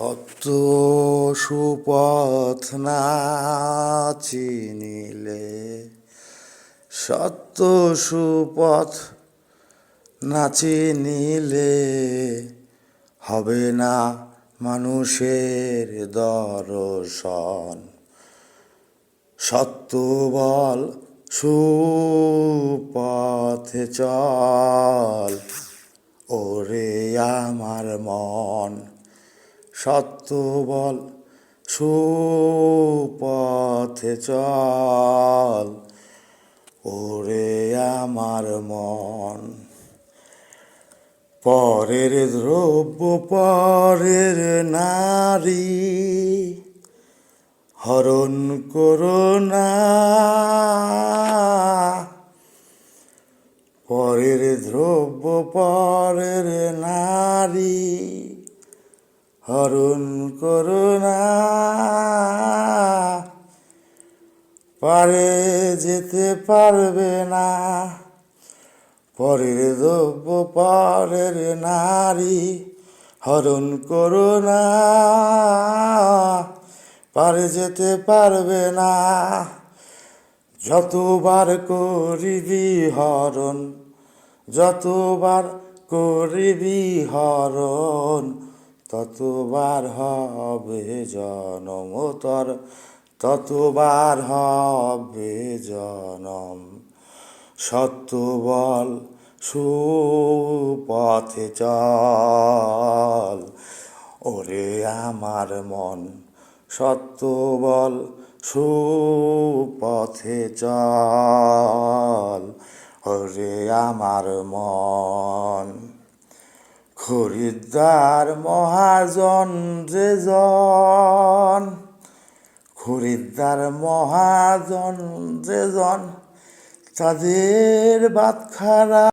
সত্য সুপথ না চিনিলে, সত্য সুপথ না চিনিলে হবে না মানুষের দর্শন। সত্য বল সুপথে চল, ওরে আমার মন। সত্য বল সুপথে চল, ওরে আমার মন। পরের দ্রব্য পরের নারী হরণ করো না, পরের দ্রব্য পরের নারী হরণ করো না। পারে যেতে পারবে না, পরের দ্রব্য পরের নারী হরণ করো না। পারে যেতে পারবে না, যতবার করিবি হরণ, যতবার করিবি হরণ, ততবার হবে জনম তোর, ততবার হবে জনম। সত্য বল সুপথে চল, ওরে আমার মন। সত্য বল সুপথে চল, ওরে আমার মন। খরিদ্দার মহাজন যে জন, খরিদ্দার মহাজন যে জন, তাদের বাতখারা